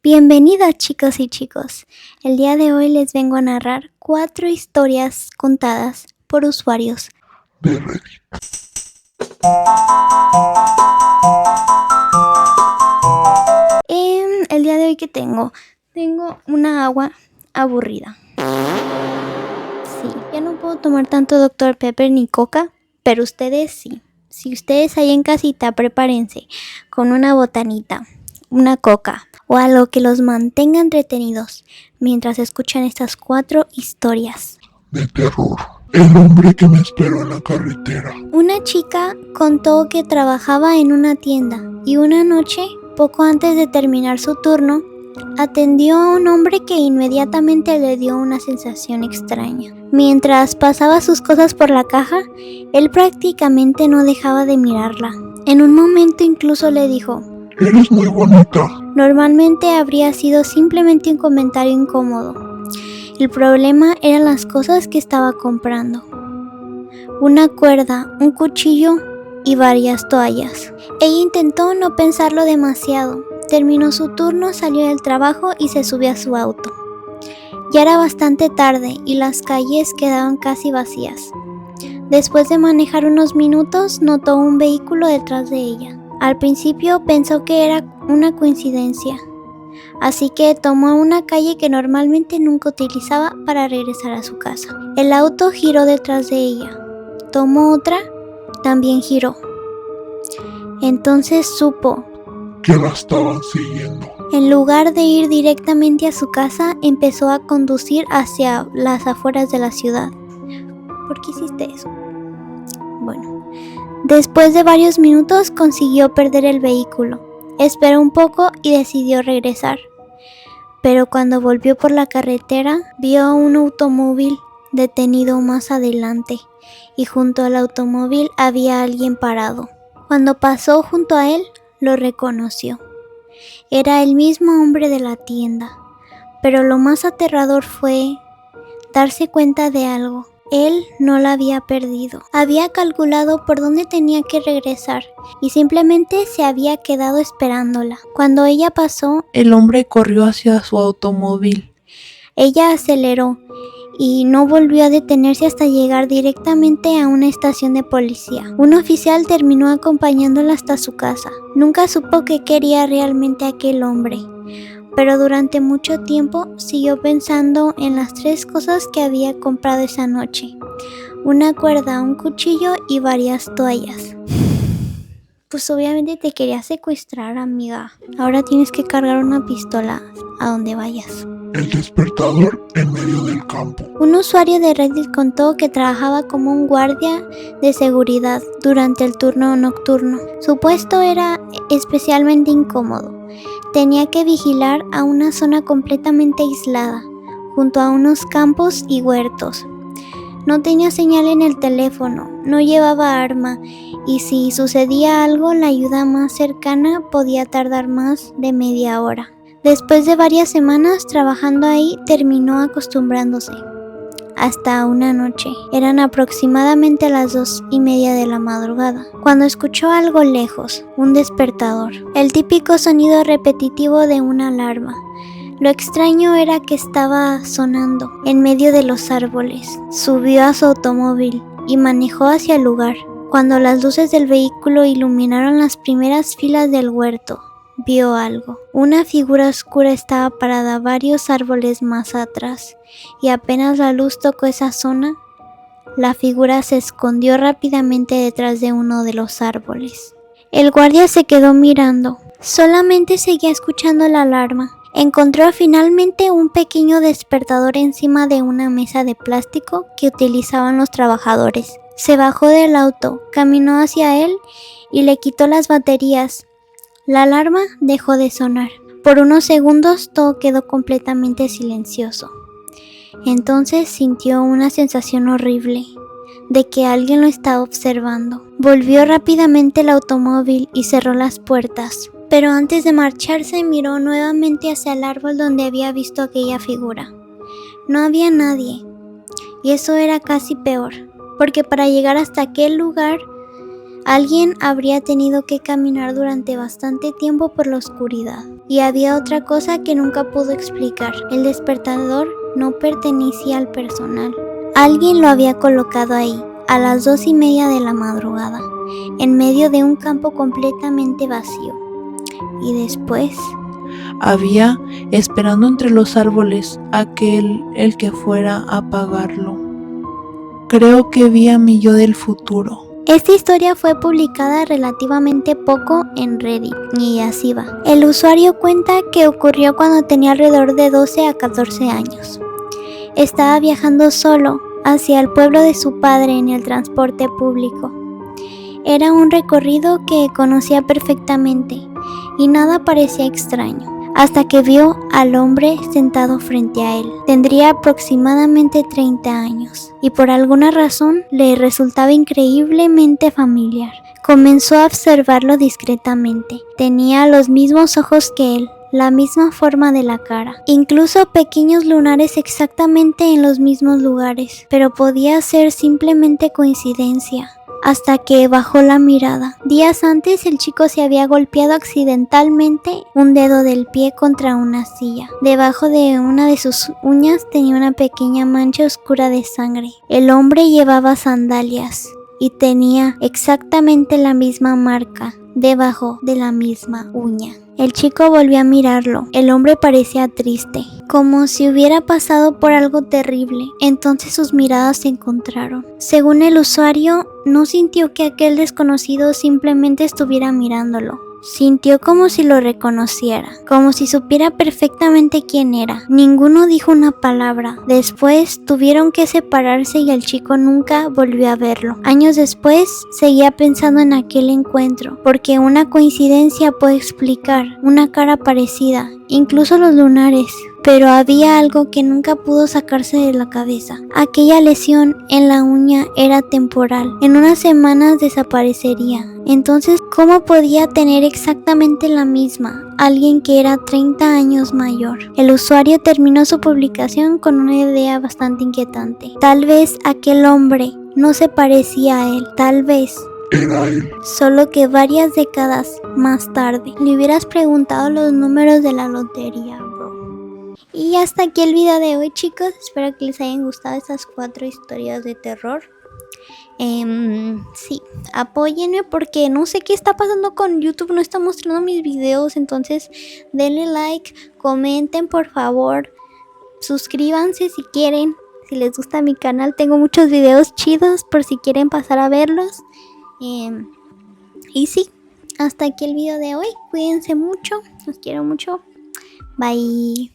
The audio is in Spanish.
Bienvenidos chicos y chicos. El día de hoy les vengo a narrar 4 historias contadas por usuarios de Reddit. El día de hoy que tengo una agua aburrida. Sí, ya no puedo tomar tanto Dr. Pepper ni Coca, pero ustedes sí. Si ustedes ahí en casita, prepárense con una botanita, una coca o algo que los mantenga entretenidos mientras escuchan estas 4 historias. De terror. El hombre que me esperó en la carretera. Una chica contó que trabajaba en una tienda y una noche, poco antes de terminar su turno, atendió a un hombre que inmediatamente le dio una sensación extraña. Mientras pasaba sus cosas por la caja, él prácticamente no dejaba de mirarla. En un momento incluso le dijo: "Eres muy bonita". Normalmente habría sido simplemente un comentario incómodo. El problema eran las cosas que estaba comprando: una cuerda, un cuchillo y varias toallas. Ella intentó no pensarlo demasiado. Terminó su turno, salió del trabajo y se subió a su auto. Ya era bastante tarde y las calles quedaban casi vacías. Después de manejar unos minutos, notó un vehículo detrás de ella. Al principio pensó que era una coincidencia, así que tomó una calle que normalmente nunca utilizaba para regresar a su casa. El auto giró detrás de ella. Tomó otra, también giró. Entonces supo que la estaban siguiendo. En lugar de ir directamente a su casa, empezó a conducir hacia las afueras de la ciudad. ¿Por qué hiciste eso? Bueno, después de varios minutos consiguió perder el vehículo. Esperó un poco y decidió regresar. Pero cuando volvió por la carretera, vio un automóvil detenido más adelante y junto al automóvil había alguien parado. Cuando pasó junto a él, lo reconoció. Era el mismo hombre de la tienda, pero lo más aterrador fue darse cuenta de algo. Él no la había perdido. Había calculado por dónde tenía que regresar y simplemente se había quedado esperándola. Cuando ella pasó, el hombre corrió hacia su automóvil. Ella aceleró y no volvió a detenerse hasta llegar directamente a una estación de policía. Un oficial terminó acompañándola hasta su casa. Nunca supo qué quería realmente aquel hombre, pero durante mucho tiempo siguió pensando en las 3 cosas que había comprado esa noche: una cuerda, un cuchillo y varias toallas. Pues obviamente te quería secuestrar, amiga. Ahora tienes que cargar una pistola a donde vayas. El despertador en medio del campo. Un usuario de Reddit contó que trabajaba como un guardia de seguridad durante el turno nocturno. Su puesto era especialmente incómodo. Tenía que vigilar a una zona completamente aislada, junto a unos campos y huertos. No tenía señal en el teléfono, no llevaba arma, y si sucedía algo, la ayuda más cercana podía tardar más de media hora. Después de varias semanas trabajando ahí, terminó acostumbrándose. Hasta una noche, eran aproximadamente las 2:30 de la madrugada, cuando escuchó algo lejos, un despertador, el típico sonido repetitivo de una alarma. Lo extraño era que estaba sonando en medio de los árboles. Subió a su automóvil y manejó hacia el lugar. Cuando las luces del vehículo iluminaron las primeras filas del huerto, vio algo. Una figura oscura estaba parada varios árboles más atrás, y apenas la luz tocó esa zona, la figura se escondió rápidamente detrás de uno de los árboles. El guardia se quedó mirando. Solamente seguía escuchando la alarma. Encontró finalmente un pequeño despertador encima de una mesa de plástico que utilizaban los trabajadores. Se bajó del auto, caminó hacia él y le quitó las baterías. La alarma dejó de sonar. Por unos segundos todo quedó completamente silencioso. Entonces sintió una sensación horrible de que alguien lo estaba observando. Volvió rápidamente al automóvil y cerró las puertas. Pero antes de marcharse miró nuevamente hacia el árbol donde había visto aquella figura. No había nadie, y eso era casi peor, porque para llegar hasta aquel lugar Alguien habría tenido que caminar durante bastante tiempo por la oscuridad. Y había otra cosa que nunca pudo explicar. El despertador no pertenecía al personal. Alguien lo había colocado ahí, a las 2:30 de la madrugada, en medio de un campo completamente vacío. Y después... Había, esperando entre los árboles, el que fuera a apagarlo. Creo que vi a mi yo del futuro. Esta historia fue publicada relativamente poco en Reddit, y así va. El usuario cuenta que ocurrió cuando tenía alrededor de 12 a 14 años. Estaba viajando solo hacia el pueblo de su padre en el transporte público. Era un recorrido que conocía perfectamente y nada parecía extraño, hasta que vio al hombre sentado frente a él. Tendría aproximadamente 30 años y por alguna razón le resultaba increíblemente familiar. Comenzó a observarlo discretamente. Tenía los mismos ojos que él, la misma forma de la cara, incluso pequeños lunares exactamente en los mismos lugares, pero podía ser simplemente coincidencia. Hasta que bajó la mirada. Días antes el chico se había golpeado accidentalmente un dedo del pie contra una silla. Debajo de una de sus uñas tenía una pequeña mancha oscura de sangre. El hombre llevaba sandalias y tenía exactamente la misma marca debajo de la misma uña. El chico volvió a mirarlo. El hombre parecía triste, como si hubiera pasado por algo terrible. Entonces sus miradas se encontraron. Según el usuario, no sintió que aquel desconocido simplemente estuviera mirándolo. Sintió como si lo reconociera, como si supiera perfectamente quién era. Ninguno dijo una palabra. Después tuvieron que separarse y el chico nunca volvió a verlo. Años después seguía pensando en aquel encuentro, porque una coincidencia puede explicar una cara parecida, incluso los lunares. Pero había algo que nunca pudo sacarse de la cabeza. Aquella lesión en la uña era temporal. En unas semanas desaparecería. Entonces, ¿cómo podía tener exactamente la misma alguien que era 30 años mayor? El usuario terminó su publicación con una idea bastante inquietante. Tal vez aquel hombre no se parecía a él. Tal vez Era él. solo que varias décadas más tarde le hubieras preguntado los números de la lotería, bro. Y hasta aquí el video de hoy, chicos. Espero que les hayan gustado estas 4 historias de terror. Sí, apóyenme porque no sé qué está pasando con YouTube, no está mostrando mis videos. Entonces denle like, comenten por favor, suscríbanse si quieren. Si les gusta mi canal, tengo muchos videos chidos por si quieren pasar a verlos. Y sí, hasta aquí el video de hoy. Cuídense mucho, los quiero mucho. Bye.